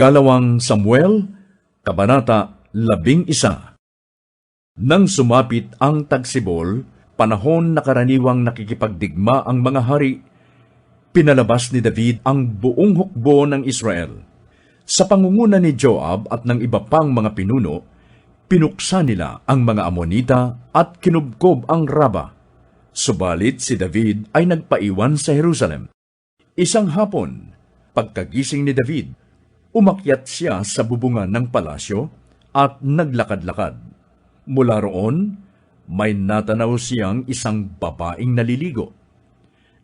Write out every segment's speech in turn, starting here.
Ikalawang Samuel, Kabanata 11. Nang sumapit ang tagsibol, panahon na karaniwang nakikipagdigma ang mga hari, pinalabas ni David ang buong hukbo ng Israel. Sa pangunguna ni Joab at ng iba pang mga pinuno, pinuksa nila ang mga Amonita at kinubkob ang Raba. Subalit si David ay nagpaiwan sa Jerusalem. Isang hapon, pagkagising ni David, umakyat siya sa bubungan ng palasyo at naglakad-lakad. Mula roon, may natanaw siyang isang babaeng naliligo.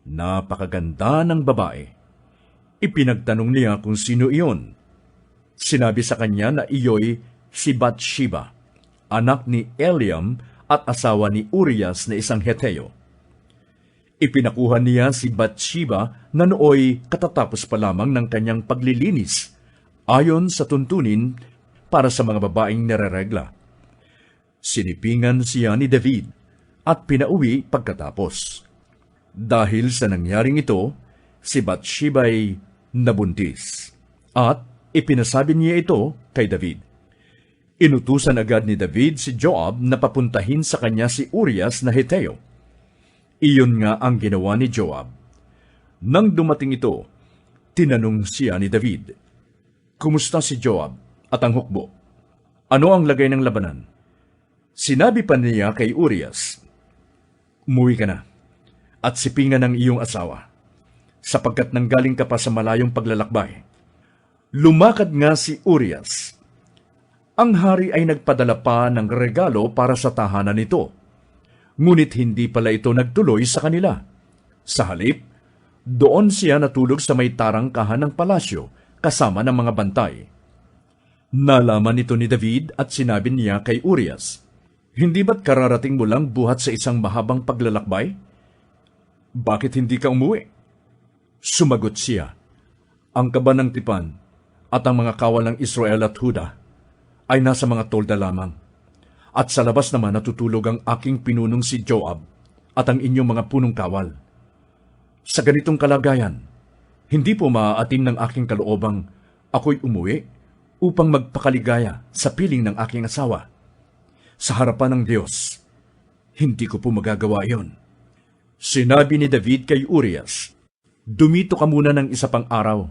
Napakaganda ng babae. Ipinagtanong niya kung sino iyon. Sinabi sa kanya na iyo'y si Bathsheba, anak ni Eliam at asawa ni Urias na isang Heteo. Ipinakuha niya si Bathsheba na nooy katatapos pa lamang ng kanyang paglilinis, ayon sa tuntunin para sa mga babaeng nireregla. Sinipingan siya ni David at pinauwi pagkatapos. Dahil sa nangyaring ito, si Bathsheba ay nabuntis at ipinasabi niya ito kay David. Inutusan agad ni David si Joab na papuntahin sa kanya si Urias na Heteo. Iyon nga ang ginawa ni Joab. Nang dumating ito, tinanong siya ni David, "Kumusta si Joab at ang hukbo? Ano ang lagay ng labanan?" Sinabi pa niya kay Urias, "Umuwi ka na at sipingan ng iyong asawa, sapagkat nanggaling ka pa sa malayong paglalakbay." Lumakad nga si Urias. Ang hari ay nagpadala pa ng regalo para sa tahanan nito. Ngunit hindi pala ito nagtuloy sa kanila. Sa halip, doon siya natulog sa may tarangkahan ng palasyo kasama ng mga bantay. Nalaman ito ni David at sinabi niya kay Urias, "Hindi ba't kararating mo lang buhat sa isang mahabang paglalakbay? Bakit hindi ka umuwi?" Sumagot siya, "Ang kaba ng tipan at ang mga kawal ng Israel at Huda ay nasa mga tolda lamang. At sa labas naman natutulog ang aking pinunong si Joab at ang inyong mga punong kawal. Sa ganitong kalagayan, hindi po maaatim ng aking kaloobang ako'y umuwi upang magpakaligaya sa piling ng aking asawa. Sa harapan ng Diyos, hindi ko po magagawa iyon." Sinabi ni David kay Urias, "Dumito ka muna ng isa pang araw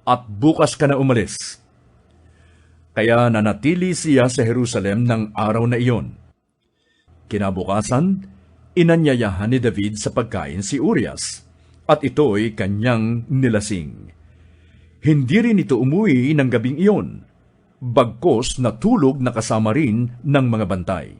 at bukas ka na umalis." Kaya nanatili siya sa Jerusalem ng araw na iyon. Kinabukasan, inanyayahan ni David sa pagkain si Urias, at ito'y kanyang nilasing. Hindi rin ito umuwi ng gabing iyon, bagkos natulog na kasama rin ng mga bantay.